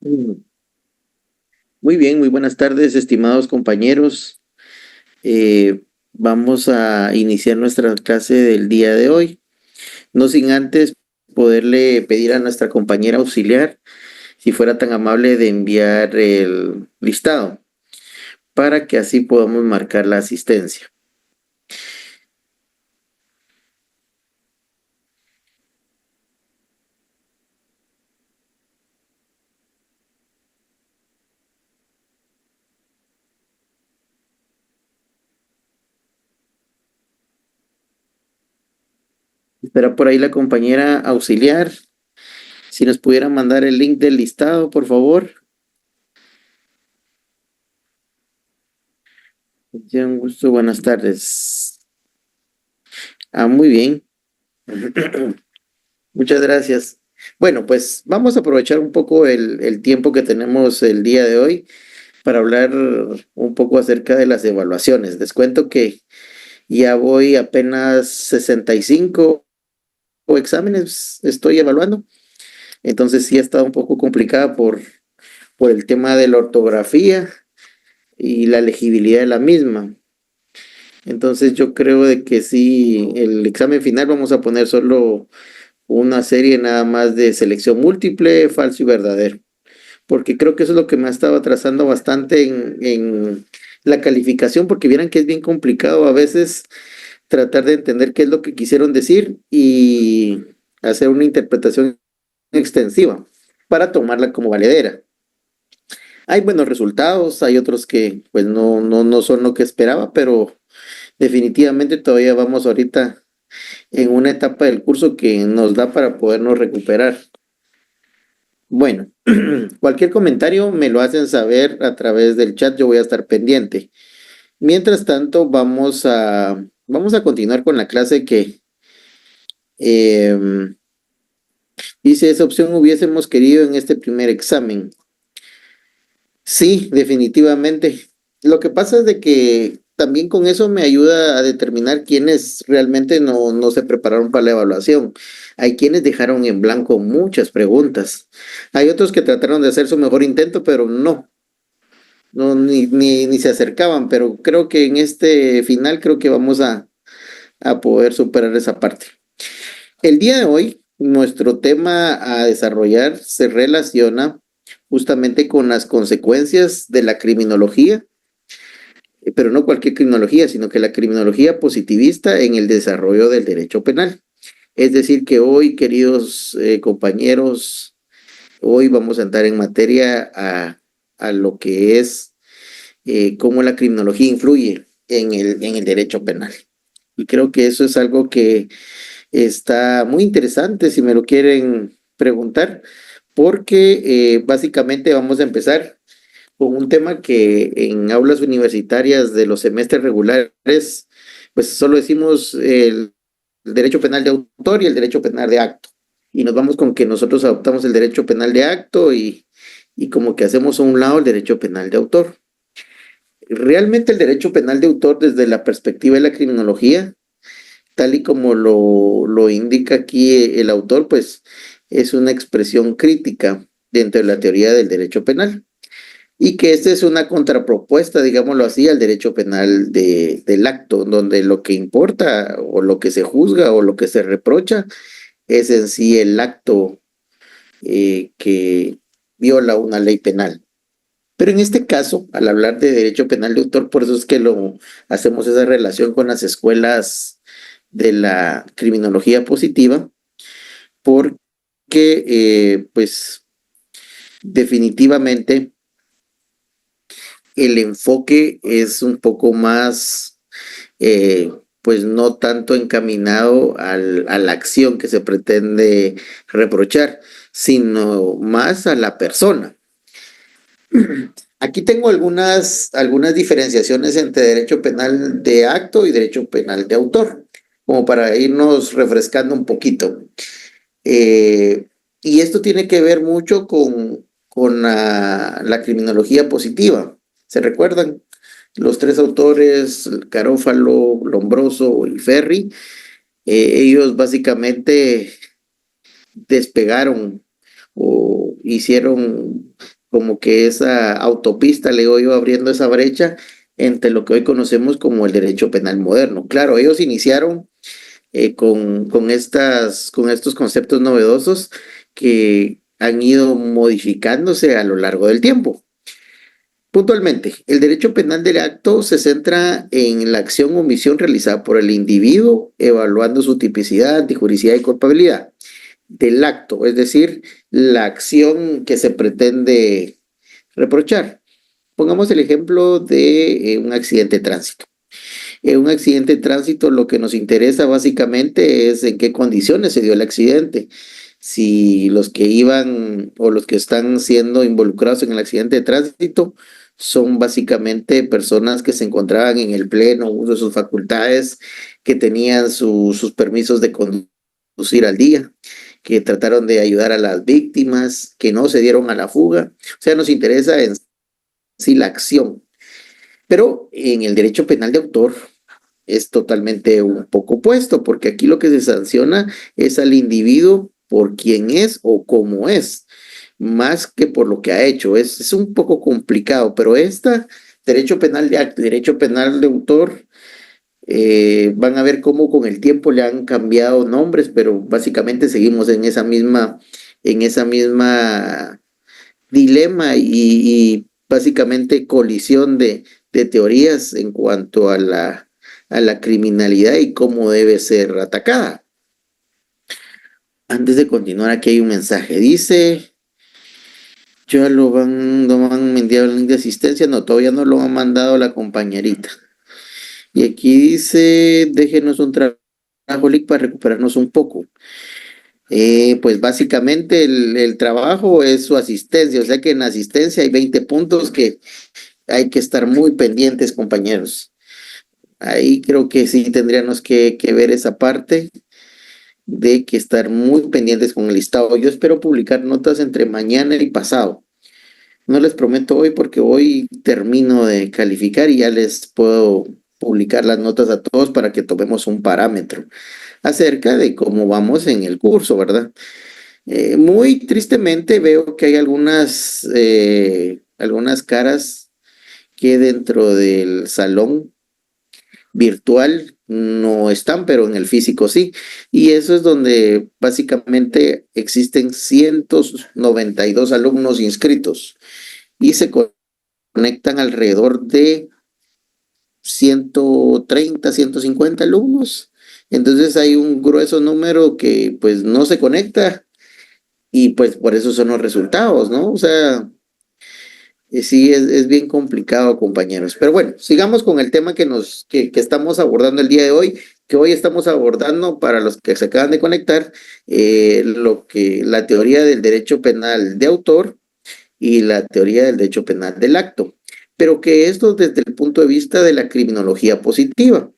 Mm, Muy bien, muy buenas tardes, estimados compañeros. Vamos a iniciar nuestra clase del día de hoy, no sin antes poderle pedir a nuestra compañera auxiliar si fuera tan amable de enviar el listado para que así podamos marcar la asistencia. Espera por ahí la compañera auxiliar. Si nos pudiera mandar el link del listado, por favor. Ya un gusto, buenas tardes. Muy bien. Muchas gracias. Bueno, pues vamos a aprovechar un poco el tiempo que tenemos el día de hoy para hablar un poco acerca de las evaluaciones. Les cuento que ya voy apenas 65 exámenes, estoy evaluando, entonces sí ha estado un poco complicada por el tema de la ortografía y la legibilidad de la misma. Entonces yo creo de que sí, el examen final vamos a poner solo una serie nada más de selección múltiple, falso y verdadero, porque creo que eso es lo que me ha estado atrasando bastante en la calificación, porque vieran que es bien complicado a veces tratar de entender qué es lo que quisieron decir y hacer una interpretación extensiva para tomarla como valedera. Hay buenos resultados, hay otros que pues no son lo que esperaba, pero definitivamente todavía vamos ahorita en una etapa del curso que nos da para podernos recuperar. Bueno, cualquier comentario me lo hacen saber a través del chat, yo voy a estar pendiente. Mientras tanto, vamos a continuar con la clase que eh, dice esa opción hubiésemos querido en este primer examen. Sí, definitivamente. Lo que pasa es de que también con eso me ayuda a determinar quiénes realmente no se prepararon para la evaluación. Hay quienes dejaron en blanco muchas preguntas. Hay otros que trataron de hacer su mejor intento, pero ni se acercaban. Pero creo que en este final creo que vamos a poder superar esa parte. El día de hoy, nuestro tema a desarrollar se relaciona justamente con las consecuencias de la criminología, pero no cualquier criminología, sino que la criminología positivista en el desarrollo del derecho penal. Es decir, que hoy, queridos compañeros, hoy vamos a entrar en materia a lo que es cómo la criminología influye en el derecho penal. Y creo que eso es algo que está muy interesante si me lo quieren preguntar, porque básicamente vamos a empezar con un tema que en aulas universitarias de los semestres regulares, pues solo decimos el derecho penal de autor y el derecho penal de acto. Y nos vamos con que nosotros adoptamos el derecho penal de acto y como que hacemos a un lado el derecho penal de autor. Realmente el derecho penal de autor desde la perspectiva de la criminología tal y como lo indica aquí el autor, pues es una expresión crítica dentro de la teoría del derecho penal y que esta es una contrapropuesta, digámoslo así, al derecho penal del acto, donde lo que importa o lo que se juzga o lo que se reprocha es en sí el acto que viola una ley penal. Pero en este caso, al hablar de derecho penal de autor, por eso es que lo hacemos esa relación con las escuelas de la criminología positiva, porque pues definitivamente el enfoque es un poco más, pues no tanto encaminado a la acción que se pretende reprochar, sino más a la persona. Aquí tengo algunas diferenciaciones entre derecho penal de acto y derecho penal de autor, como para irnos refrescando un poquito. Eh, y esto tiene que ver mucho con la criminología positiva. ¿Se recuerdan? Los tres autores, Carófalo, Lombroso y Ferri, ellos básicamente despegaron o hicieron como que esa autopista, le digo yo, abriendo esa brecha entre lo que hoy conocemos como el derecho penal moderno. Claro, ellos iniciaron con estos conceptos novedosos que han ido modificándose a lo largo del tiempo. Puntualmente, el derecho penal del acto se centra en la acción o omisión realizada por el individuo, evaluando su tipicidad, antijuricidad y culpabilidad del acto, es decir, la acción que se pretende reprochar. Pongamos el ejemplo de un accidente de tránsito. En un accidente de tránsito lo que nos interesa básicamente es en qué condiciones se dio el accidente. Si los que iban o los que están siendo involucrados en el accidente de tránsito son básicamente personas que se encontraban en el pleno uso de sus facultades, que tenían sus permisos de conducir al día, que trataron de ayudar a las víctimas, que no se dieron a la fuga. O sea, nos interesa en sí la acción. Pero en el derecho penal de autor es totalmente un poco opuesto, porque aquí lo que se sanciona es al individuo por quien es o cómo es, más que por lo que ha hecho. Es un poco complicado, pero derecho penal de acto, derecho penal de autor, van a ver cómo con el tiempo le han cambiado nombres, pero básicamente seguimos en esa misma dilema y básicamente colisión de teorías en cuanto a la criminalidad y cómo debe ser atacada. Antes de continuar, aquí hay un mensaje. Dice, ya no han enviado el link de asistencia. No, todavía no lo ha mandado la compañerita. Y aquí dice, déjenos un trabajo link para recuperarnos un poco. Pues básicamente el trabajo es su asistencia, o sea que en asistencia hay 20 puntos que hay que estar muy pendientes, compañeros. Ahí creo que sí tendríamos que ver esa parte de que estar muy pendientes con el listado. Yo espero publicar notas entre mañana y pasado. No les prometo hoy porque hoy termino de calificar y ya les puedo publicar las notas a todos para que tomemos un parámetro acerca de cómo vamos en el curso, ¿verdad? Muy tristemente veo que hay algunas caras que dentro del salón virtual no están, pero en el físico sí. Y eso es donde básicamente existen 192 alumnos inscritos y se conectan alrededor de 130, 150 alumnos. Entonces hay un grueso número que pues no se conecta y pues por eso son los resultados, ¿no? O sea, sí, es bien complicado, compañeros. Pero bueno, sigamos con el tema que estamos abordando el día de hoy, que hoy estamos abordando para los que se acaban de conectar, la teoría del derecho penal de autor y la teoría del derecho penal del acto. Pero que esto desde el punto de vista de la criminología positiva.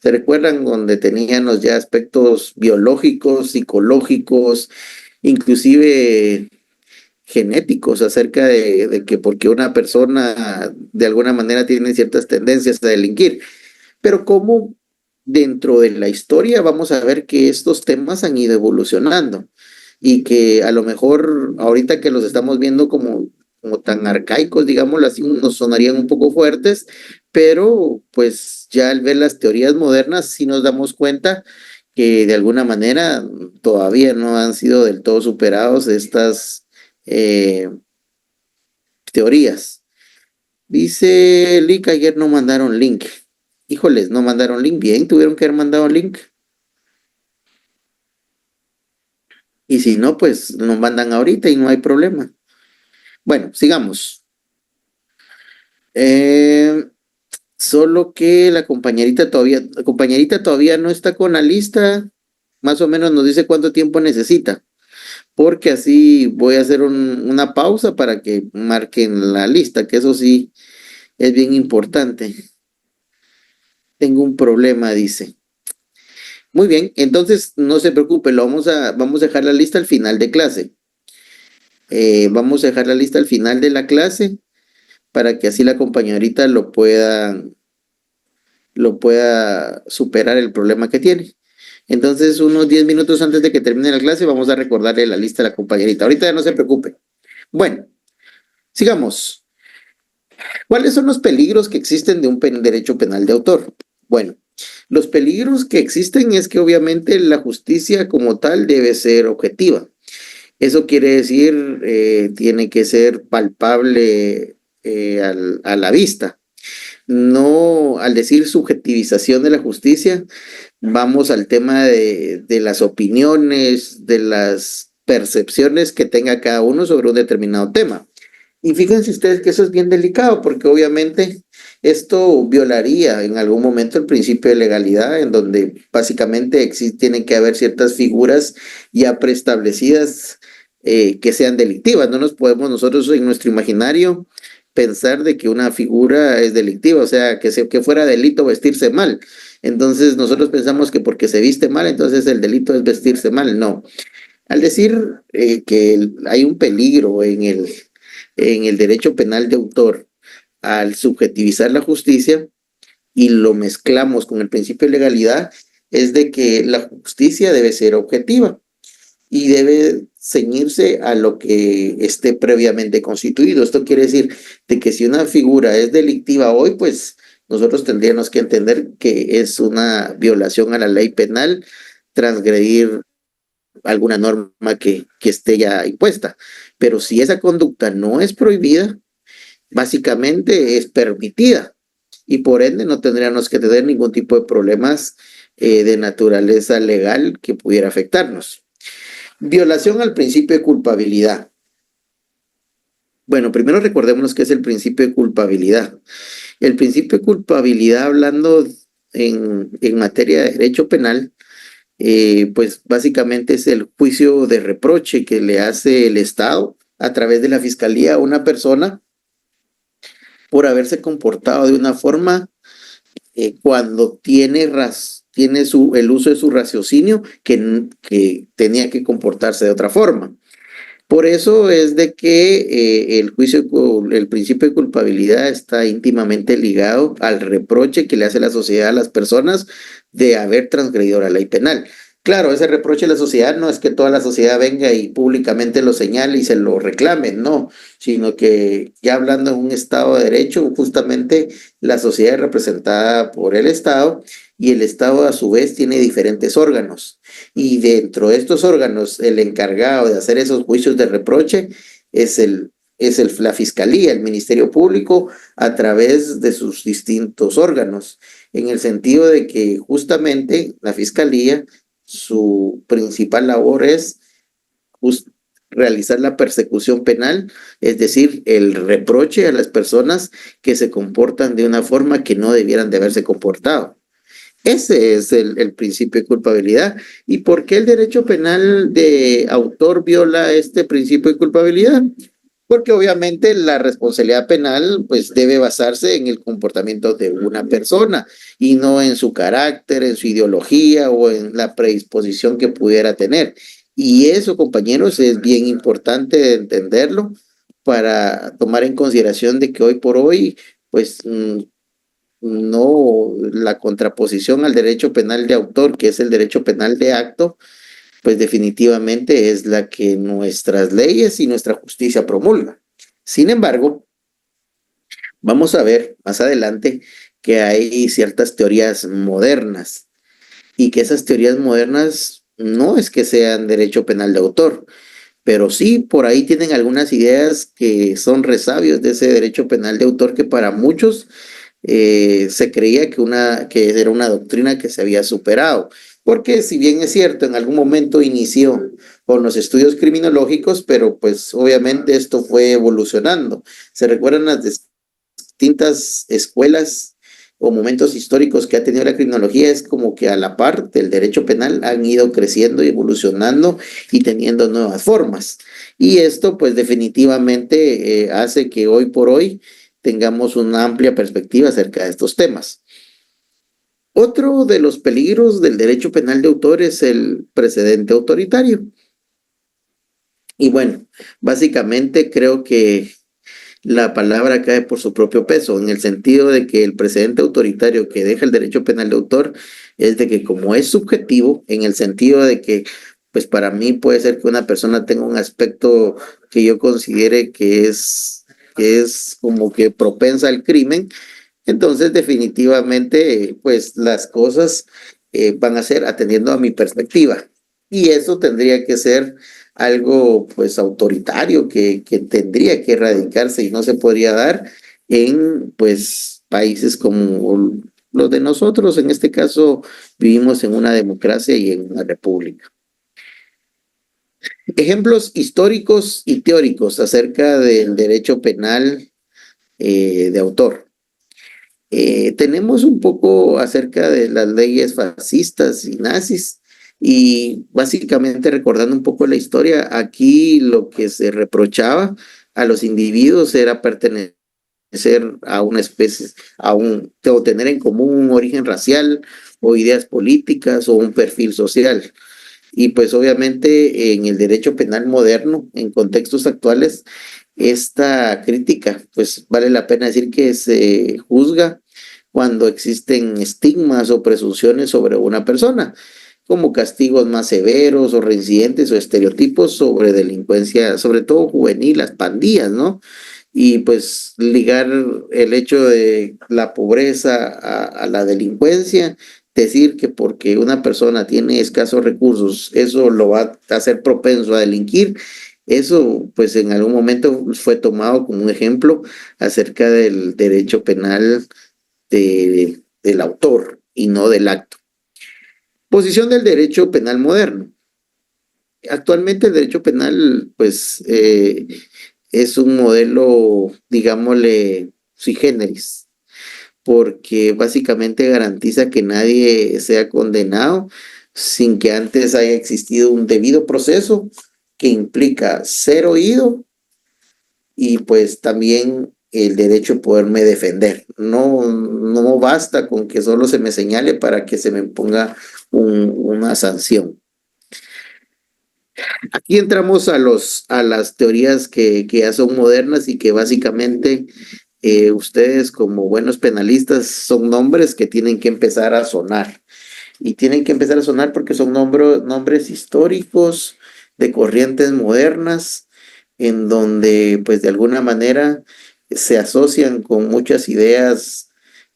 ¿Se recuerdan donde teníamos ya aspectos biológicos, psicológicos, inclusive genéticos acerca de que porque una persona de alguna manera tiene ciertas tendencias a delinquir, pero como dentro de la historia vamos a ver que estos temas han ido evolucionando y que a lo mejor ahorita que los estamos viendo como tan arcaicos, digámoslo así, nos sonarían un poco fuertes, pero pues ya al ver las teorías modernas sí nos damos cuenta que de alguna manera todavía no han sido del todo superados estas eh, teorías. Dice Lick, ayer no mandaron link. Híjoles, no mandaron link. Bien, tuvieron que haber mandado link. Y si no, pues nos mandan ahorita y no hay problema. Bueno, sigamos. Eh, Solo que la compañerita todavía no está con la lista. Más o menos nos dice cuánto tiempo necesita. Porque así voy a hacer una pausa para que marquen la lista, que eso sí es bien importante. Tengo un problema, dice. Muy bien, entonces no se preocupe, vamos a dejar la lista al final de clase. Vamos a dejar la lista al final de la clase para que así la compañerita lo pueda superar el problema que tiene. Entonces, unos 10 minutos antes de que termine la clase, vamos a recordarle la lista a la compañerita. Ahorita ya no se preocupe. Bueno, sigamos. ¿Cuáles son los peligros que existen de un derecho penal de autor? Bueno, los peligros que existen es que obviamente la justicia como tal debe ser objetiva. Eso quiere decir, tiene que ser palpable a la vista. No, al decir subjetivización de la justicia, vamos al tema de las opiniones, de las percepciones que tenga cada uno sobre un determinado tema. Y fíjense ustedes que eso es bien delicado porque obviamente esto violaría en algún momento el principio de legalidad en donde básicamente tienen que haber ciertas figuras ya preestablecidas que sean delictivas. No nos podemos nosotros en nuestro imaginario pensar de que una figura es delictiva, o sea, que fuera delito vestirse mal. Entonces nosotros pensamos que porque se viste mal, entonces el delito es vestirse mal. No. Al decir que hay un peligro en el derecho penal de autor, al subjetivizar la justicia y lo mezclamos con el principio de legalidad, es de que la justicia debe ser objetiva y debe ceñirse a lo que esté previamente constituido. Esto quiere decir de que si una figura es delictiva hoy, pues nosotros tendríamos que entender que es una violación a la ley penal transgredir alguna norma que esté ya impuesta. Pero si esa conducta no es prohibida, básicamente es permitida y por ende no tendríamos que tener ningún tipo de problemas de naturaleza legal que pudiera afectarnos. Violación al principio de culpabilidad. Bueno, primero recordémonos qué es el principio de culpabilidad. El principio de culpabilidad, hablando en materia de derecho penal, pues básicamente es el juicio de reproche que le hace el Estado a través de la Fiscalía a una persona por haberse comportado de una forma cuando tiene el uso de su raciocinio que tenía que comportarse de otra forma. Por eso es de que el principio de culpabilidad está íntimamente ligado al reproche que le hace la sociedad a las personas de haber transgredido la ley penal. Claro, ese reproche de la sociedad no es que toda la sociedad venga y públicamente lo señale y se lo reclame, no, sino que ya hablando en un Estado de Derecho, justamente la sociedad es representada por el Estado y el Estado a su vez tiene diferentes órganos. Y dentro de estos órganos, el encargado de hacer esos juicios de reproche es la Fiscalía, el Ministerio Público, a través de sus distintos órganos, en el sentido de que justamente la Fiscalía, su principal labor es realizar la persecución penal, es decir, el reproche a las personas que se comportan de una forma que no debieran de haberse comportado. Ese es el principio de culpabilidad. ¿Y por qué el derecho penal de autor viola este principio de culpabilidad? Porque obviamente la responsabilidad penal pues debe basarse en el comportamiento de una persona y no en su carácter, en su ideología o en la predisposición que pudiera tener. Y eso, compañeros, es bien importante entenderlo para tomar en consideración de que hoy por hoy pues no, la contraposición al derecho penal de autor, que es el derecho penal de acto, pues definitivamente es la que nuestras leyes y nuestra justicia promulga. Sin embargo, vamos a ver más adelante que hay ciertas teorías modernas y que esas teorías modernas no es que sean derecho penal de autor, pero sí por ahí tienen algunas ideas que son resabios de ese derecho penal de autor que para muchos se creía que era una doctrina que se había superado, porque si bien es cierto, en algún momento inició con los estudios criminológicos, pero pues obviamente esto fue evolucionando. ¿Se recuerdan las distintas escuelas o momentos históricos que ha tenido la criminología? Es como que a la par del derecho penal han ido creciendo y evolucionando y teniendo nuevas formas. Y esto pues definitivamente hace que hoy por hoy tengamos una amplia perspectiva acerca de estos temas. Otro de los peligros del derecho penal de autor es el precedente autoritario. Y bueno, básicamente creo que la palabra cae por su propio peso, en el sentido de que el precedente autoritario que deja el derecho penal de autor es de que como es subjetivo, en el sentido de que, pues para mí puede ser que una persona tenga un aspecto que yo considere que es como que propensa al crimen, entonces definitivamente, pues las cosas van a ser atendiendo a mi perspectiva. Y eso tendría que ser algo pues autoritario que tendría que erradicarse y no se podría dar en pues países como los de nosotros. En este caso vivimos en una democracia y en una república. Ejemplos históricos y teóricos acerca del derecho penal de autor. Tenemos un poco acerca de las leyes fascistas y nazis y básicamente recordando un poco la historia, aquí lo que se reprochaba a los individuos era pertenecer a una especie, o tener en común un origen racial o ideas políticas o un perfil social. Y pues obviamente en el derecho penal moderno, en contextos actuales, esta crítica, pues vale la pena decir que se juzga cuando existen estigmas o presunciones sobre una persona, como castigos más severos o reincidentes o estereotipos sobre delincuencia, sobre todo juvenil, las pandillas, ¿no? Y pues ligar el hecho de la pobreza a la delincuencia, decir que porque una persona tiene escasos recursos, eso lo va a hacer propenso a delinquir, eso pues en algún momento fue tomado como un ejemplo acerca del derecho penal del autor y no del acto. Posición del derecho penal moderno. Actualmente el derecho penal pues es un modelo, digámosle, sui generis, porque básicamente garantiza que nadie sea condenado sin que antes haya existido un debido proceso que implica ser oído y pues también el derecho a poderme defender. No basta con que solo se me señale para que se me ponga una sanción. Aquí entramos a las teorías que ya son modernas y que básicamente ustedes como buenos penalistas son nombres que tienen que empezar a sonar. Y tienen que empezar a sonar porque son nombres históricos de corrientes modernas en donde pues de alguna manera se asocian con muchas ideas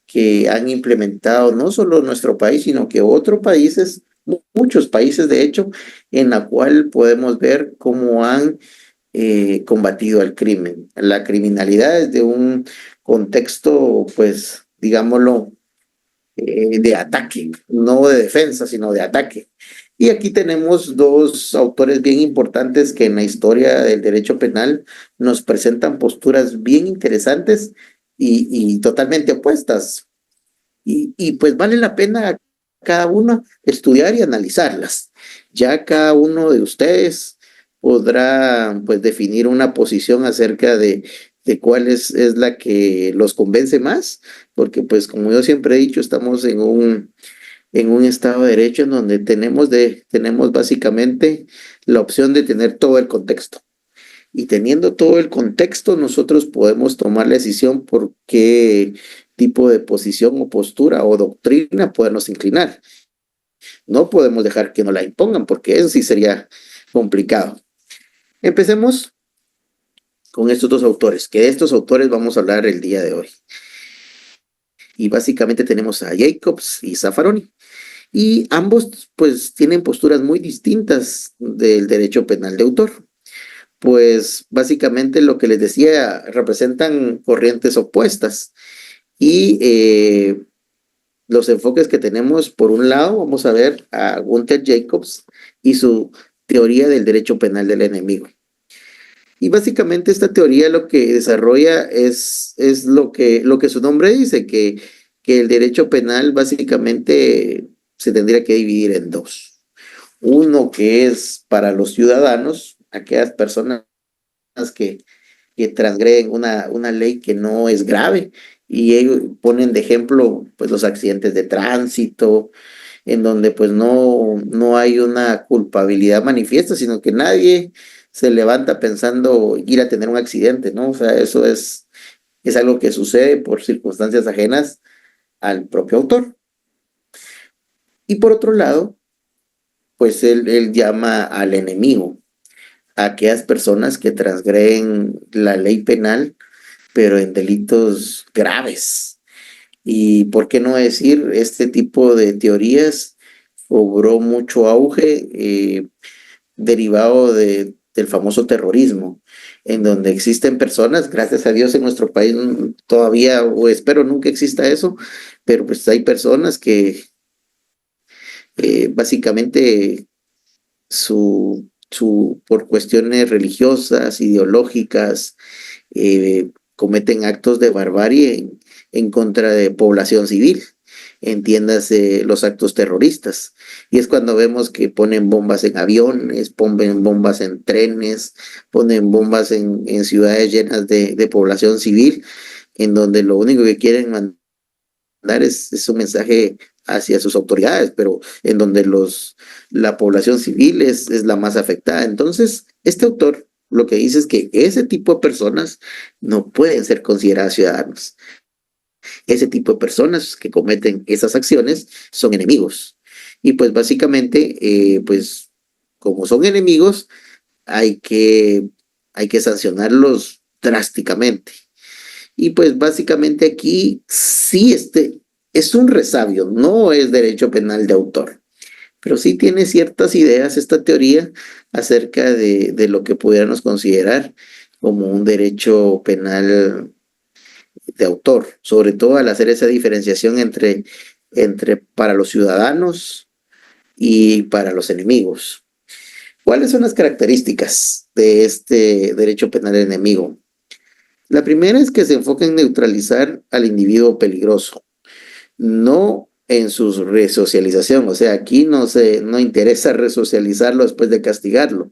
que han implementado no solo nuestro país, sino que otros países, muchos países de hecho, en la cual podemos ver cómo han combatido al crimen. La criminalidad es de un contexto, pues, digámoslo, de ataque, no de defensa, sino de ataque. Y aquí tenemos dos autores bien importantes que en la historia del derecho penal nos presentan posturas bien interesantes y totalmente opuestas. Y pues vale la pena cada uno estudiar y analizarlas. Ya cada uno de ustedes podrá pues definir una posición acerca de cuál es la que los convence más, porque pues como yo siempre he dicho, estamos en un estado de derecho en donde tenemos básicamente la opción de tener todo el contexto. Y teniendo todo el contexto, nosotros podemos tomar la decisión por qué tipo de posición o postura o doctrina podernos inclinar. No podemos dejar que nos la impongan porque eso sí sería complicado. Empecemos con estos dos autores, que de estos autores vamos a hablar el día de hoy. Y básicamente tenemos a Jacobs y Zaffaroni. Y ambos pues tienen posturas muy distintas del derecho penal de autor. Pues básicamente lo que les decía, representan corrientes opuestas. Y los enfoques que tenemos, por un lado, vamos a ver a Gunther Jacobs y su teoría del derecho penal del enemigo. Y básicamente esta teoría lo que desarrolla es lo que su nombre dice, que el derecho penal básicamente se tendría que dividir en dos. Uno que es para los ciudadanos, aquellas personas que, que transgreden una ley que no es grave, y ellos ponen de ejemplo pues los accidentes de tránsito, en donde pues no hay una culpabilidad manifiesta, sino que nadie se levanta pensando ir a tener un accidente, ¿no? O sea, eso es algo que sucede por circunstancias ajenas al propio autor. Y por otro lado, pues él llama al enemigo, a aquellas personas que transgreden la ley penal, pero en delitos graves. Y por qué no decir, este tipo de teorías cobró mucho auge derivado del famoso terrorismo, en donde existen personas, gracias a Dios en nuestro país todavía, o espero nunca exista eso, pero pues hay personas que básicamente por cuestiones religiosas, ideológicas, cometen actos de barbarie en contra de población civil, entiéndase los actos terroristas. Y es cuando vemos que ponen bombas en aviones, ponen bombas en trenes, ponen bombas en ciudades llenas de población civil, en donde lo único que quieren mandar es un mensaje hacia sus autoridades, pero en donde la población civil es la más afectada. Entonces, este autor lo que dice es que ese tipo de personas no pueden ser consideradas ciudadanos. Ese tipo de personas que cometen esas acciones son enemigos. Y pues básicamente, pues como son enemigos, hay que, hay que sancionarlos drásticamente. Y pues básicamente aquí sí es un resabio, no es derecho penal de autor, pero sí tiene ciertas ideas esta teoría acerca de lo que pudiéramos considerar como un derecho penal de autor, sobre todo al hacer esa diferenciación entre para los ciudadanos y para los enemigos. ¿Cuáles son las características de este derecho penal enemigo? La primera es que se enfoca en neutralizar al individuo peligroso, no en su resocialización. O sea, aquí no interesa resocializarlo después de castigarlo.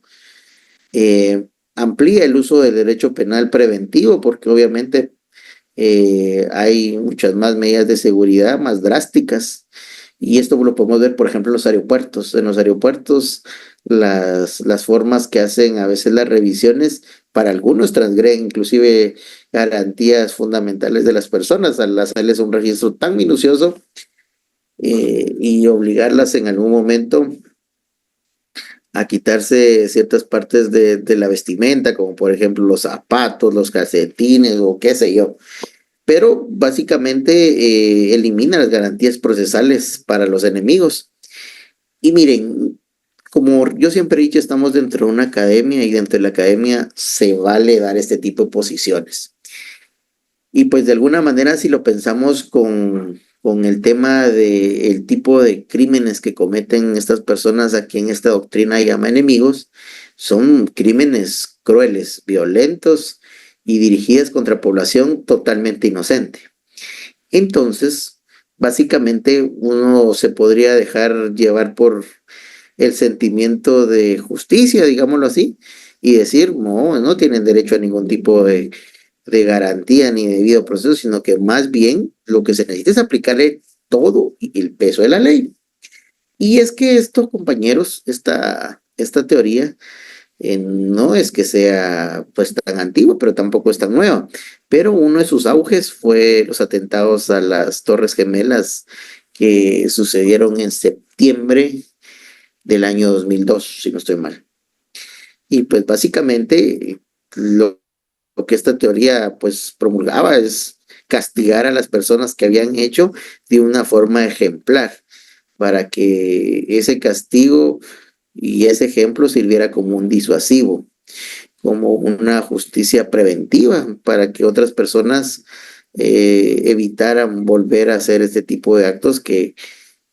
Amplía el uso del derecho penal preventivo porque obviamente hay muchas más medidas de seguridad más drásticas. Y esto lo podemos ver, por ejemplo, en los aeropuertos. En los aeropuertos, las formas que hacen a veces las revisiones, para algunos transgreden inclusive garantías fundamentales de las personas al hacerles un registro tan minucioso y obligarlas en algún momento a quitarse ciertas partes de la vestimenta, como por ejemplo los zapatos, los calcetines o qué sé yo. Pero básicamente elimina las garantías procesales para los enemigos. Y miren, como yo siempre he dicho, estamos dentro de una academia y dentro de la academia se vale dar este tipo de posiciones. Y pues de alguna manera si lo pensamos con el tema del tipo de crímenes que cometen estas personas a quien esta doctrina llama enemigos, son crímenes crueles, violentos y dirigidas contra población totalmente inocente. Entonces, básicamente uno se podría dejar llevar por el sentimiento de justicia, digámoslo así, y decir, no, no tienen derecho a ningún tipo de garantía ni debido proceso, sino que más bien lo que se necesita es aplicarle todo el peso de la ley. Y es que esto, compañeros, esta teoría no es que sea pues tan antigua, pero tampoco es tan nueva. Pero uno de sus auges fue los atentados a las Torres Gemelas que sucedieron en septiembre del año 2002, si no estoy mal. Y pues básicamente lo que esta teoría pues promulgaba es castigar a las personas que habían hecho de una forma ejemplar para que ese castigo y ese ejemplo sirviera como un disuasivo, como una justicia preventiva para que otras personas evitaran volver a hacer este tipo de actos que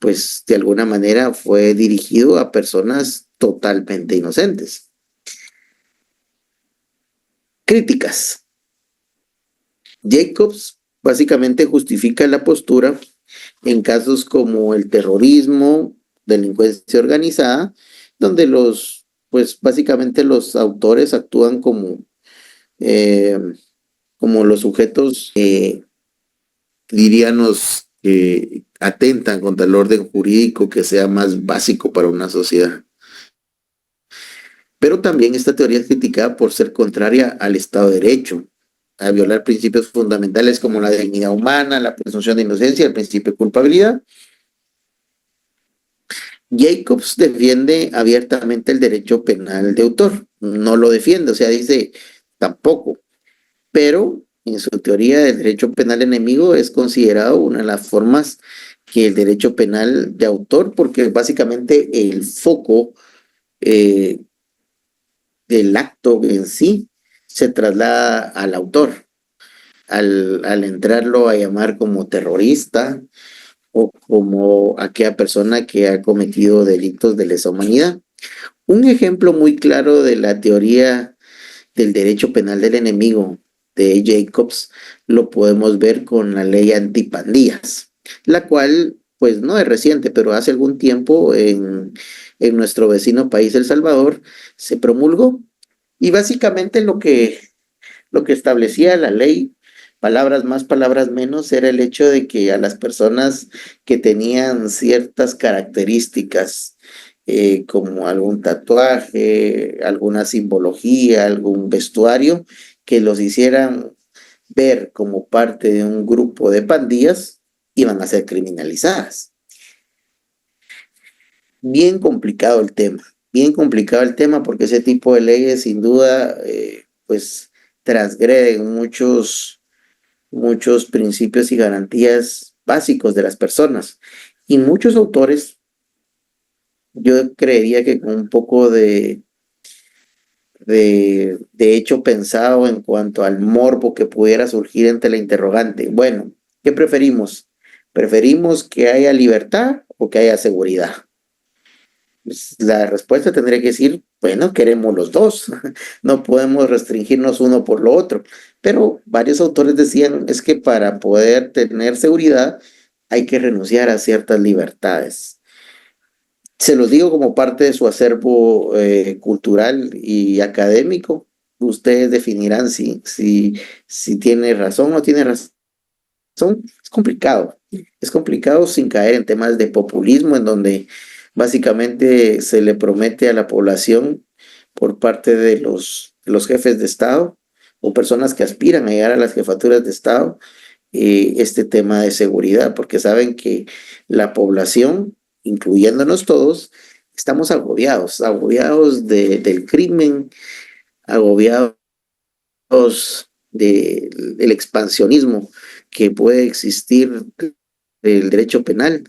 pues de alguna manera fue dirigido a personas totalmente inocentes. Críticas. Jacobs básicamente justifica la postura en casos como el terrorismo, delincuencia organizada, donde pues básicamente los autores actúan eh, como los sujetos, diríamos, que atentan contra el orden jurídico que sea más básico para una sociedad. Pero también esta teoría es criticada por ser contraria al Estado de Derecho, a violar principios fundamentales como la dignidad humana, la presunción de inocencia, el principio de culpabilidad. Jacobs defiende abiertamente el derecho penal de autor, no lo defiende, o sea, dice tampoco, pero en su teoría del derecho penal enemigo es considerado una de las formas que el derecho penal de autor, porque básicamente el foco eh, del acto en sí se traslada al autor, al entrarlo a llamar como terrorista o como aquella persona que ha cometido delitos de lesa humanidad. Un ejemplo muy claro de la teoría del derecho penal del enemigo de Jacobs lo podemos ver con la ley antipandillas, la cual pues no es reciente, pero hace algún tiempo en nuestro vecino país, El Salvador, se promulgó. Y básicamente lo que establecía la ley, palabras más, palabras menos, era el hecho de que a las personas que tenían ciertas características, como algún tatuaje, alguna simbología, algún vestuario, que los hicieran ver como parte de un grupo de pandillas, iban a ser criminalizadas. Bien complicado el tema, bien complicado el tema porque ese tipo de leyes sin duda pues transgreden muchos principios y garantías básicos de las personas. Y muchos autores, yo creería que con un poco de hecho pensado en cuanto al morbo que pudiera surgir ante la interrogante. Bueno, ¿qué preferimos? ¿Preferimos que haya libertad o que haya seguridad? Pues, la respuesta tendría que decir, bueno, queremos los dos, no podemos restringirnos uno por lo otro. Pero varios autores decían, es que para poder tener seguridad hay que renunciar a ciertas libertades. Se los digo como parte de su acervo cultural y académico. Ustedes definirán si tiene razón o no tiene razón. Es complicado. Es complicado sin caer en temas de populismo, en donde básicamente se le promete a la población por parte de los jefes de Estado o personas que aspiran a llegar a las jefaturas de Estado, este tema de seguridad, porque saben que la población, incluyéndonos todos, estamos agobiados, agobiados del crimen, agobiados del expansionismo que puede existir del derecho penal.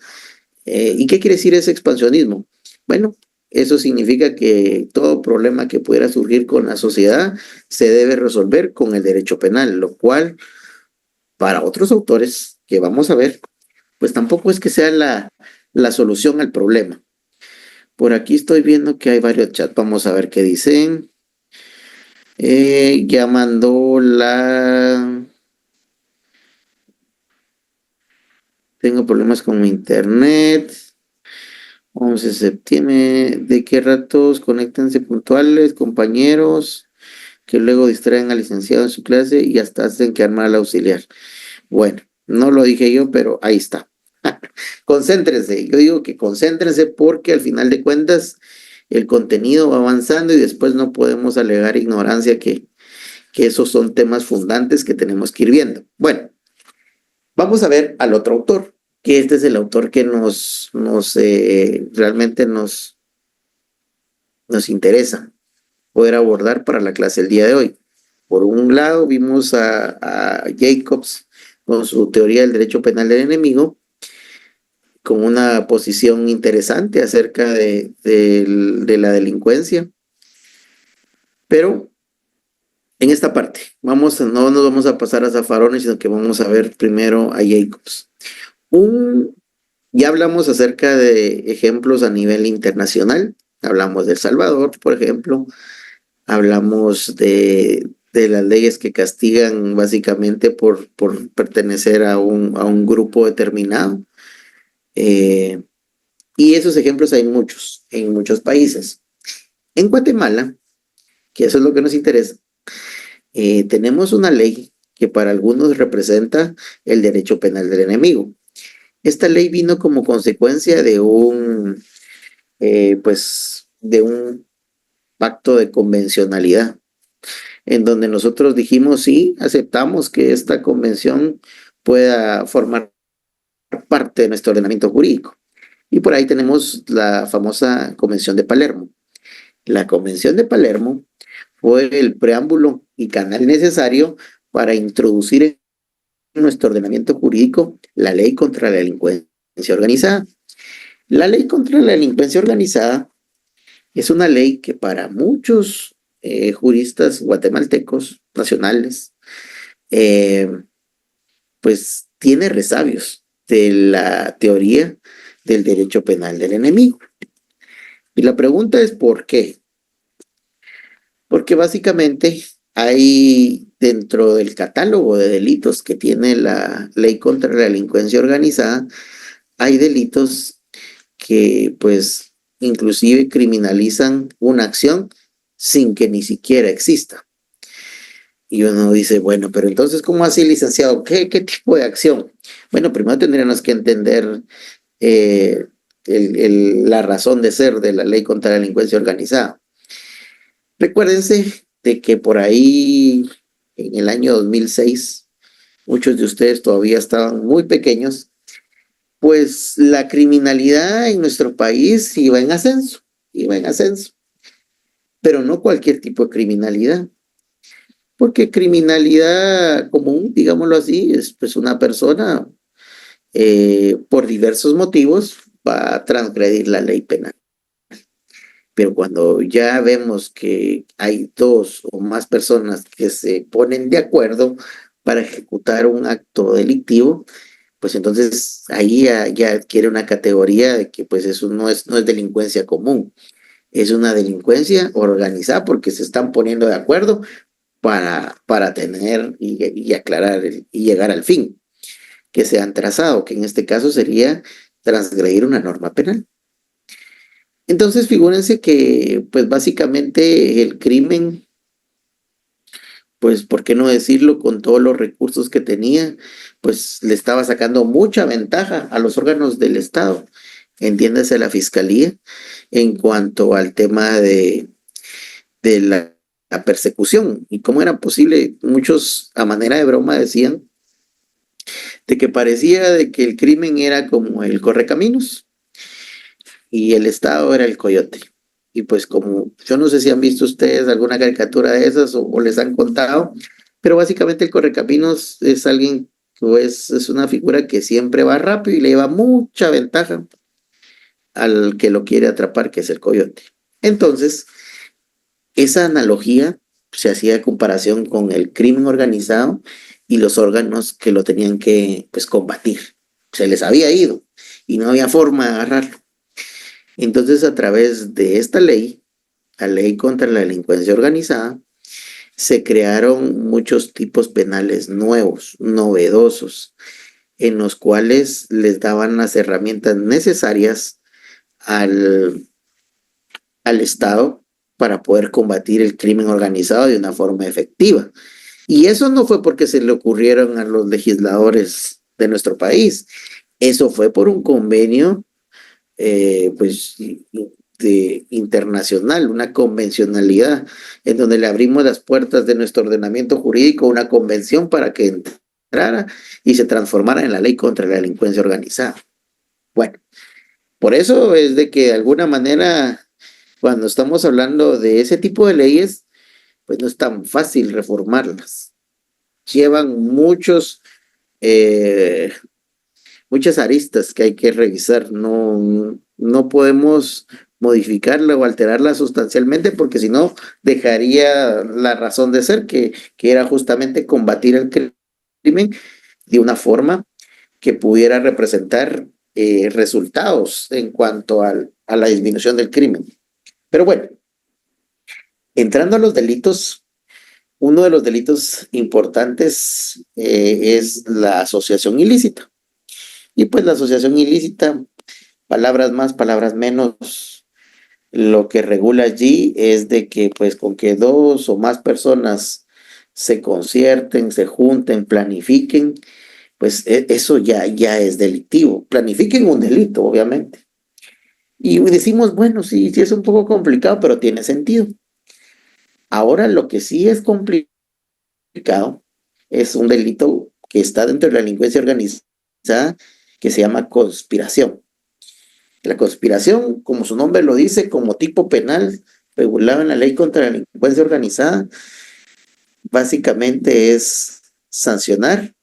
¿Y qué quiere decir ese expansionismo? Bueno, eso significa que todo problema que pudiera surgir con la sociedad se debe resolver con el derecho penal, lo cual para otros autores que vamos a ver, pues tampoco es que sea la solución al problema. Por aquí estoy viendo que hay varios chats, vamos a ver qué dicen. Ya mandó la... Tengo problemas con mi internet. 11 de septiembre. ¿De qué ratos? Conéctense puntuales, compañeros, que luego distraen al licenciado en su clase y hasta hacen que armar al auxiliar. Bueno, no lo dije yo, pero ahí está. Concéntrense. Yo digo que concéntrense porque al final de cuentas el contenido va avanzando y después no podemos alegar ignorancia que esos son temas fundantes que tenemos que ir viendo. Bueno, vamos a ver al otro autor, que este es el autor que realmente nos interesa poder abordar para la clase el día de hoy. Por un lado, vimos a Jacobs con su teoría del derecho penal del enemigo, con una posición interesante acerca de la delincuencia, pero en esta parte, no nos vamos a pasar a Zaffaroni, sino que vamos a ver primero a Jacobs. Ya hablamos acerca de ejemplos a nivel internacional, hablamos de El Salvador, por ejemplo, hablamos de las leyes que castigan básicamente por pertenecer a un grupo determinado. Eh, y esos ejemplos hay muchos, en muchos países. En Guatemala, que eso es lo que nos interesa, tenemos una ley que para algunos representa el derecho penal del enemigo. Esta ley vino como consecuencia de un pacto de convencionalidad, en donde nosotros dijimos sí, aceptamos que esta convención pueda formar parte de nuestro ordenamiento jurídico. Y por ahí tenemos la famosa Convención de Palermo. La Convención de Palermo fue el preámbulo y canal necesario para introducir en nuestro ordenamiento jurídico la ley contra la delincuencia organizada. La ley contra la delincuencia organizada es una ley que para muchos juristas guatemaltecos nacionales, eh, pues tiene resabios de la teoría del derecho penal del enemigo. Y la pregunta es ¿por qué? Porque básicamente hay dentro del catálogo de delitos que tiene la ley contra la delincuencia organizada, hay delitos que pues inclusive criminalizan una acción sin que ni siquiera exista. Y uno dice, bueno, pero entonces, ¿cómo así, licenciado? ¿Qué tipo de acción? Bueno, primero tendríamos que entender eh, la razón de ser de la ley contra la delincuencia organizada. Recuérdense de que por ahí, en el año 2006, muchos de ustedes todavía estaban muy pequeños, pues la criminalidad en nuestro país iba en ascenso, pero no cualquier tipo de criminalidad. Porque criminalidad común, digámoslo así, es pues una persona por diversos motivos va a transgredir la ley penal. Pero cuando ya vemos que hay dos o más personas que se ponen de acuerdo para ejecutar un acto delictivo, pues entonces ahí ya adquiere una categoría de que pues eso no es delincuencia común, es una delincuencia organizada porque se están poniendo de acuerdo para tener y aclarar y llegar al fin que se han trazado, que en este caso sería transgredir una norma penal. Entonces, figúrense que, pues básicamente el crimen, pues, ¿por qué no decirlo? Con todos los recursos que tenía, pues le estaba sacando mucha ventaja a los órganos del Estado, entiéndase la fiscalía, en cuanto al tema de la persecución. ¿Y cómo era posible? Muchos, a manera de broma, decían de que parecía de que el crimen era como el correcaminos y el Estado era el coyote. Y pues como yo no sé si han visto ustedes alguna caricatura de esas o les han contado, pero básicamente el correcaminos es alguien que es una figura que siempre va rápido y le lleva mucha ventaja al que lo quiere atrapar, que es el coyote. Entonces, esa analogía se hacía de comparación con el crimen organizado y los órganos que lo tenían que pues, combatir. Se les había ido y no había forma de agarrarlo. Entonces, a través de esta ley, la ley contra la delincuencia organizada, se crearon muchos tipos penales nuevos, novedosos, en los cuales les daban las herramientas necesarias al, al Estado para poder combatir el crimen organizado de una forma efectiva. Y eso no fue porque se le ocurrieron a los legisladores de nuestro país, eso fue por un convenio pues internacional, una convencionalidad, en donde le abrimos las puertas de nuestro ordenamiento jurídico, una convención para que entrara y se transformara en la ley contra la delincuencia organizada. Bueno, por eso es de que de alguna manera, cuando estamos hablando de ese tipo de leyes, pues no es tan fácil reformarlas. Llevan eh, muchas aristas que hay que revisar. No podemos modificarla o alterarla sustancialmente porque si no dejaría la razón de ser que era justamente combatir el crimen de una forma que pudiera representar resultados en cuanto a la disminución del crimen. Pero bueno, entrando a los delitos, uno de los delitos importantes es la asociación ilícita. Y pues la asociación ilícita, palabras más, palabras menos, lo que regula allí es de que pues con que dos o más personas se concierten, se junten, planifiquen, pues eso ya es delictivo. Planifiquen un delito, obviamente. Y decimos, bueno, sí, sí es un poco complicado, pero tiene sentido. Ahora lo que sí es complicado es un delito que está dentro de la delincuencia organizada que se llama conspiración. La conspiración, como su nombre lo dice, como tipo penal regulado en la ley contra la delincuencia organizada, básicamente es sancionar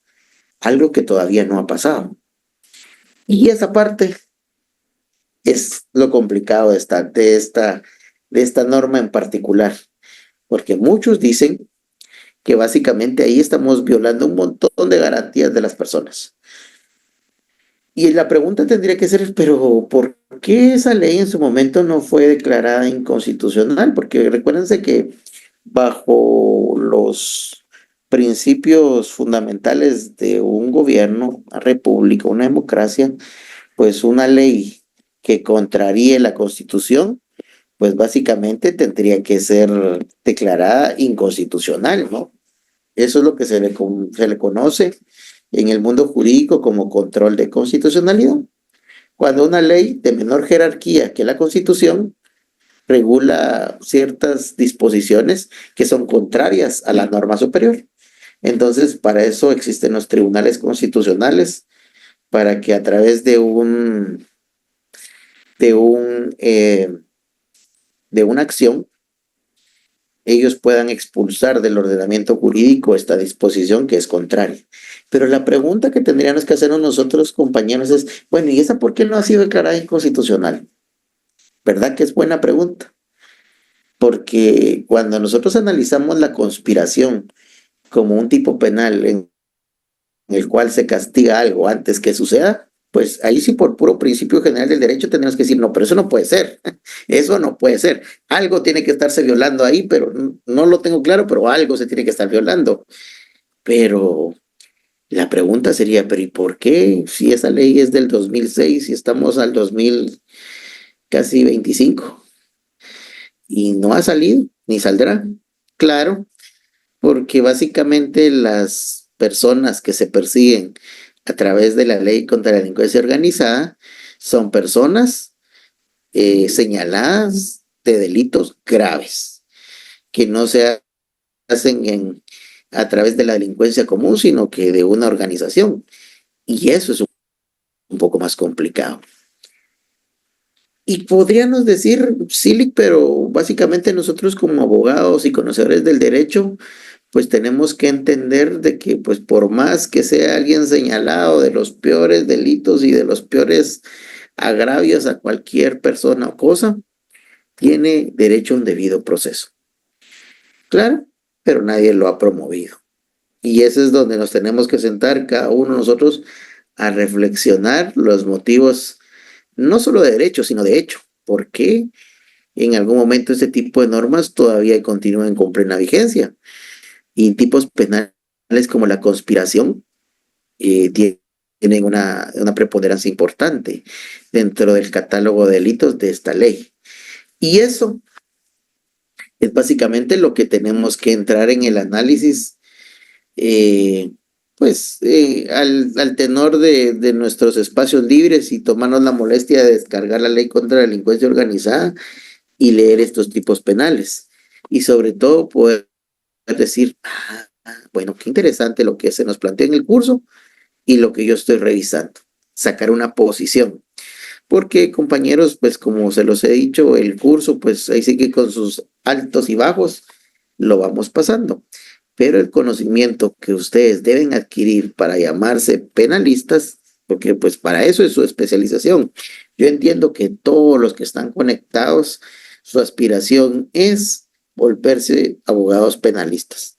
algo que todavía no ha pasado. Y esa parte es lo complicado de esta norma en particular, porque muchos dicen que básicamente ahí estamos violando un montón de garantías de las personas. Y la pregunta tendría que ser, pero ¿por qué esa ley en su momento no fue declarada inconstitucional? Porque recuérdense que bajo los principios fundamentales de un gobierno, una república, una democracia, pues una ley que contraríe la Constitución, pues básicamente tendría que ser declarada inconstitucional, ¿no? Eso es lo que se le conoce en el mundo jurídico como control de constitucionalidad. Cuando una ley de menor jerarquía que la Constitución regula ciertas disposiciones que son contrarias a la norma superior. Entonces, para eso existen los tribunales constitucionales, para que a través de un, de una acción ellos puedan expulsar del ordenamiento jurídico esta disposición que es contraria. Pero la pregunta que tendríamos que hacernos nosotros, compañeros, es, bueno, ¿y esa por qué no ha sido declarada inconstitucional? ¿Verdad que es buena pregunta? Porque cuando nosotros analizamos la conspiración como un tipo penal en el cual se castiga algo antes que suceda, pues ahí sí por puro principio general del derecho tenemos que decir, no, pero eso no puede ser, eso no puede ser, algo tiene que estarse violando ahí, pero no lo tengo claro, pero algo se tiene que estar violando. Pero la pregunta sería, pero ¿y por qué si esa ley es del 2006 y estamos al 2000 casi 25 y no ha salido ni saldrá? Claro, porque básicamente las personas que se persiguen a través de la ley contra la delincuencia organizada son personas señaladas de delitos graves, que no se hacen a través de la delincuencia común, sino que de una organización. Y eso es un poco más complicado. Y podríamos decir, sí, pero básicamente nosotros como abogados y conocedores del derecho, pues tenemos que entender de que pues por más que sea alguien señalado de los peores delitos y de los peores agravios a cualquier persona o cosa, tiene derecho a un debido proceso. Claro, pero nadie lo ha promovido. Y ese es donde nos tenemos que sentar cada uno de nosotros a reflexionar los motivos, no solo de derecho, sino de hecho. ¿Por qué en algún momento este tipo de normas todavía continúan con plena vigencia? Y tipos penales como la conspiración tienen una preponderancia importante dentro del catálogo de delitos de esta ley. Y eso es básicamente lo que tenemos que entrar en el análisis, eh, al tenor de nuestros espacios libres y tomarnos la molestia de descargar la ley contra la delincuencia organizada y leer estos tipos penales. Y sobre todo poder decir, bueno, qué interesante lo que se nos plantea en el curso y lo que yo estoy revisando. Sacar una posición. Porque compañeros, pues como se los he dicho, el curso, pues ahí sí que con sus altos y bajos lo vamos pasando. Pero el conocimiento que ustedes deben adquirir para llamarse penalistas, porque pues para eso es su especialización. Yo entiendo que todos los que están conectados, su aspiración es volverse abogados penalistas,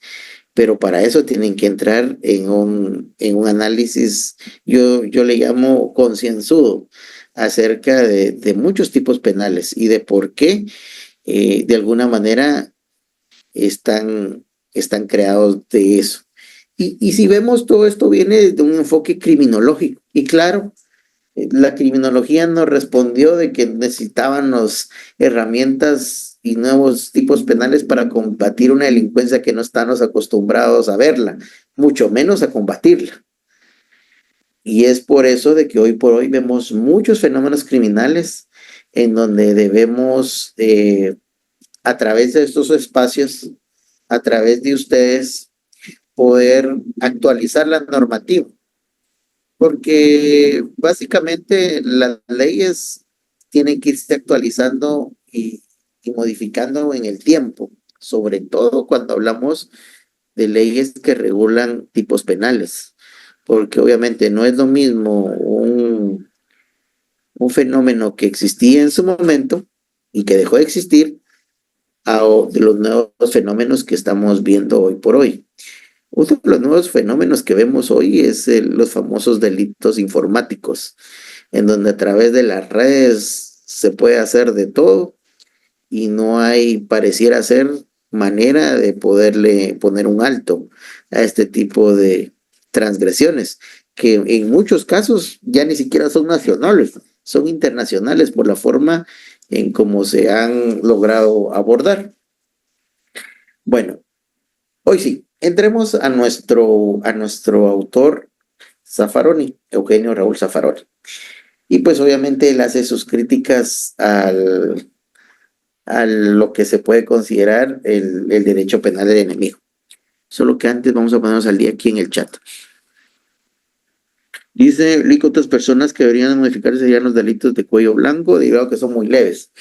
pero para eso tienen que entrar en un análisis, yo le llamo concienzudo, acerca de muchos tipos penales y de por qué de alguna manera están, están creados de eso. Y si vemos todo esto viene de un enfoque criminológico. Y claro, la criminología nos respondió de que necesitábamos herramientas y nuevos tipos penales para combatir una delincuencia que no estamos acostumbrados a verla, mucho menos a combatirla. Y es por eso de que hoy por hoy vemos muchos fenómenos criminales en donde debemos a través de estos espacios, a través de ustedes, poder actualizar la normativa, porque básicamente las leyes tienen que irse actualizando y modificando en el tiempo, sobre todo cuando hablamos de leyes que regulan tipos penales, porque obviamente no es lo mismo un fenómeno que existía en su momento y que dejó de existir de los nuevos fenómenos que estamos viendo hoy por hoy. Uno de los nuevos fenómenos que vemos hoy es los famosos delitos informáticos, en donde a través de las redes se puede hacer de todo y no hay, pareciera ser, manera de poderle poner un alto a este tipo de transgresiones, que en muchos casos ya ni siquiera son nacionales, son internacionales por la forma en cómo se han logrado abordar. Bueno, hoy sí, entremos a nuestro autor Zaffaroni, Eugenio Raúl Zaffaroni. Y pues obviamente él hace sus críticas a lo que se puede considerar el derecho penal del enemigo. Solo que antes vamos a ponernos al día aquí en el chat. Dice Lico, otras personas que deberían modificarse serían los delitos de cuello blanco, debido a que son muy leves.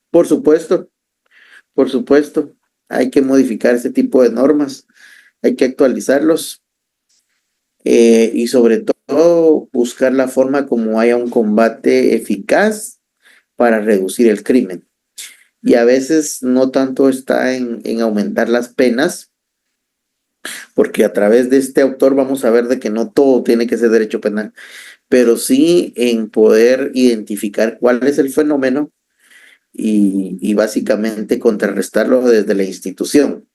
Por supuesto, por supuesto, hay que modificar ese tipo de normas, hay que actualizarlos y sobre todo buscar la forma como haya un combate eficaz para reducir el crimen. Y a veces no tanto está en aumentar las penas, porque a través de este autor vamos a ver de que no todo tiene que ser derecho penal, pero sí en poder identificar cuál es el fenómeno y básicamente contrarrestarlo desde la institución.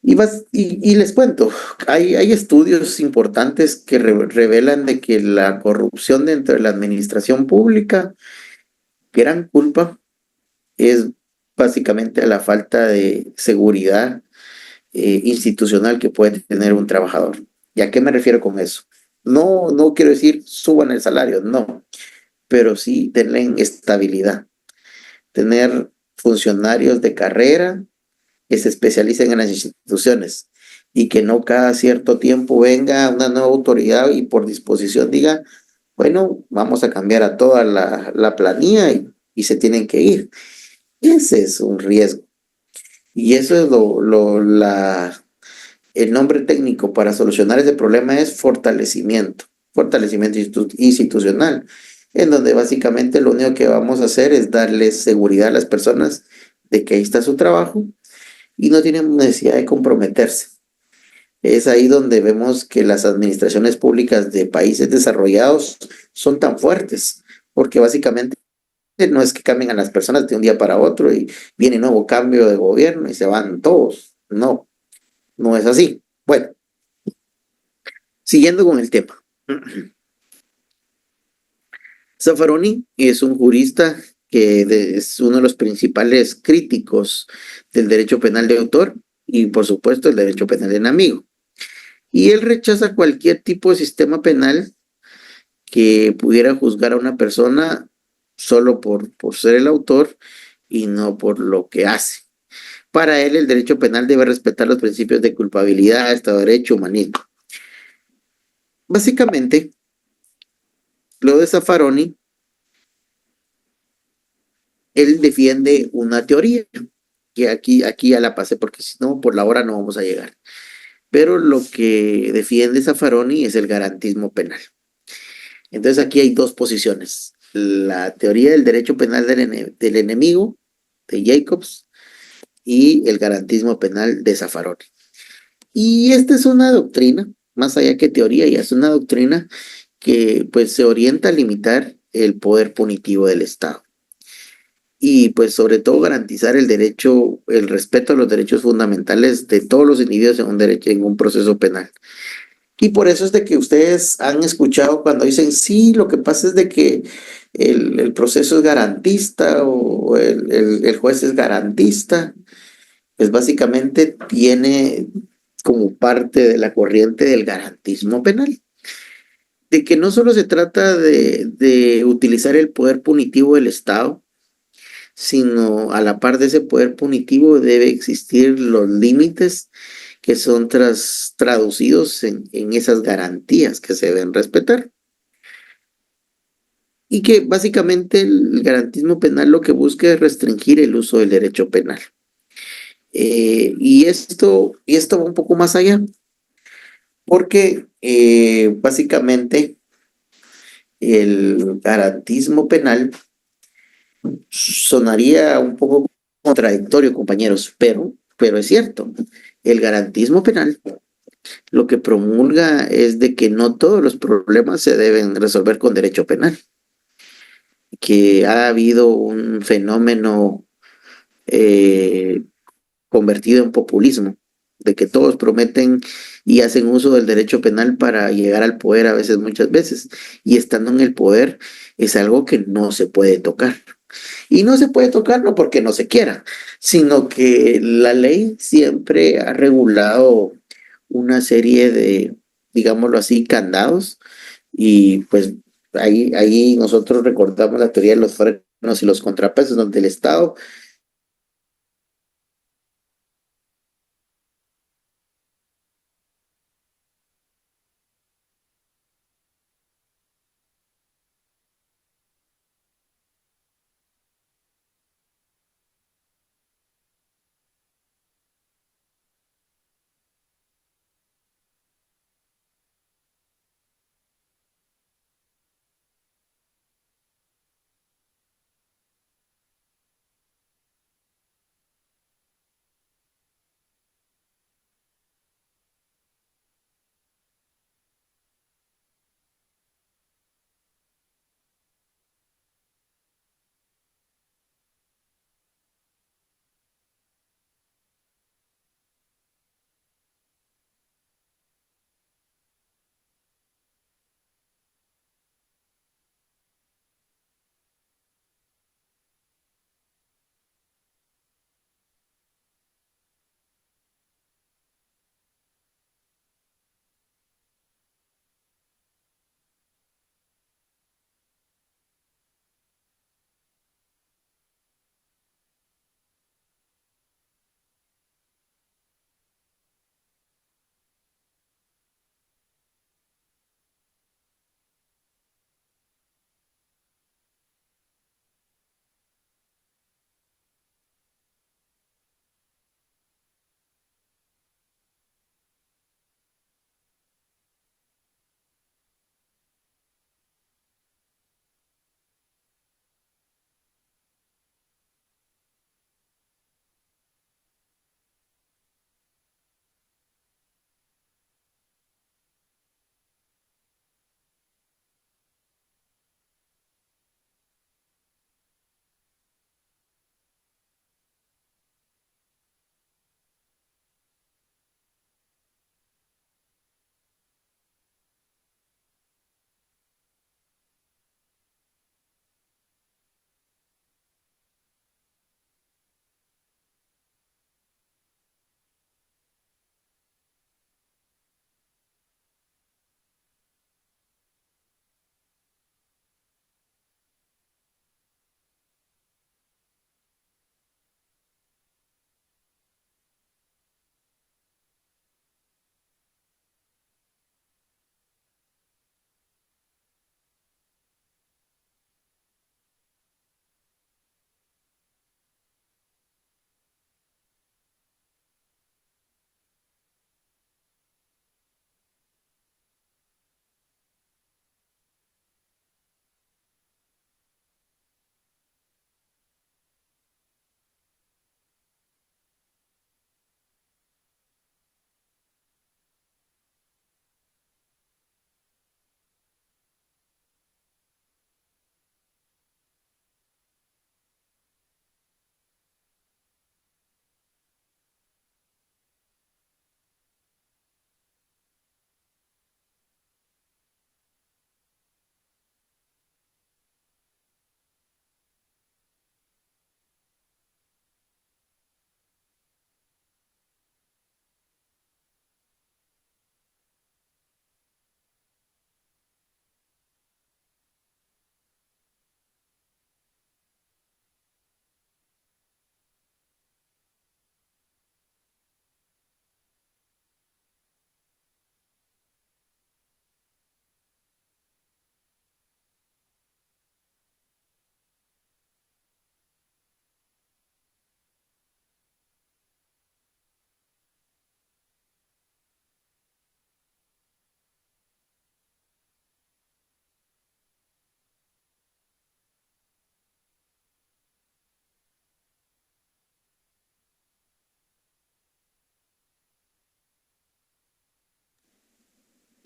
Y les cuento, hay estudios importantes que revelan de que la corrupción dentro de la administración pública, gran culpa es básicamente la falta de seguridad institucional que puede tener un trabajador. ¿Y a qué me refiero con eso? No, no quiero decir suban el salario, no, pero sí tener estabilidad, tener funcionarios de carrera que se especialicen en las instituciones y que no cada cierto tiempo venga una nueva autoridad y por disposición diga, bueno, vamos a cambiar a toda la planilla y se tienen que ir. Ese es un riesgo. Y eso es el nombre técnico para solucionar ese problema es fortalecimiento institucional, en donde básicamente lo único que vamos a hacer es darles seguridad a las personas de que ahí está su trabajo y no tienen necesidad de comprometerse. Es ahí donde vemos que las administraciones públicas de países desarrollados son tan fuertes, porque básicamente no es que cambien a las personas de un día para otro y viene nuevo cambio de gobierno y se van todos. No, no es así. Bueno, siguiendo con el tema. Zaffaroni es un jurista que es uno de los principales críticos del derecho penal de autor y por supuesto el derecho penal de enemigo. Y él rechaza cualquier tipo de sistema penal que pudiera juzgar a una persona solo por ser el autor y no por lo que hace. Para él, el derecho penal debe respetar los principios de culpabilidad, Estado de Derecho, humanismo. Básicamente, lo de Zaffaroni, él defiende una teoría, que aquí ya la pasé porque si no, por la hora no vamos a llegar. Pero lo que defiende Zaffaroni es el garantismo penal. Entonces aquí hay dos posiciones. La teoría del derecho penal del enemigo, de Jacobs, y el garantismo penal de Zaffaroni. Y esta es una doctrina, más allá que teoría, ya es una doctrina que pues se orienta a limitar el poder punitivo del Estado. Y pues sobre todo garantizar el derecho, el respeto a los derechos fundamentales de todos los individuos en un proceso penal. Y por eso es de que ustedes han escuchado cuando dicen, sí, lo que pasa es de que el proceso es garantista o el juez es garantista, pues básicamente tiene como parte de la corriente del garantismo penal. De que no solo se trata de utilizar el poder punitivo del Estado, sino a la par de ese poder punitivo debe existir los límites que son traducidos en esas garantías que se deben respetar. Y que básicamente el garantismo penal lo que busca es restringir el uso del derecho penal. Y esto va un poco más allá, porque básicamente el garantismo penal sonaría un poco contradictorio, compañeros, pero es cierto. El garantismo penal lo que promulga es de que no todos los problemas se deben resolver con derecho penal, que ha habido un fenómeno eh, convertido en populismo, de que todos prometen y hacen uso del derecho penal para llegar al poder a veces, muchas veces, y estando en el poder es algo que no se puede tocar. Y no se puede tocar no porque no se quiera, sino que la ley siempre ha regulado una serie de, digámoslo así, candados y pues ahí nosotros recordamos la teoría de los frenos y los contrapesos, donde el Estado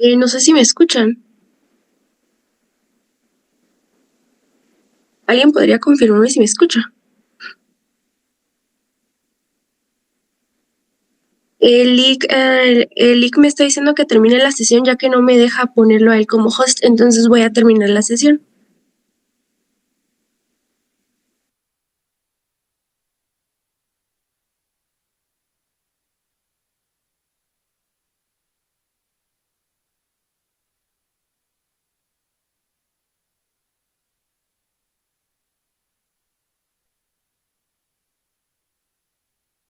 No sé si me escuchan. ¿Alguien podría confirmarme si me escucha? El leak me está diciendo que termine la sesión ya que no me deja ponerlo a él como host, entonces voy a terminar la sesión.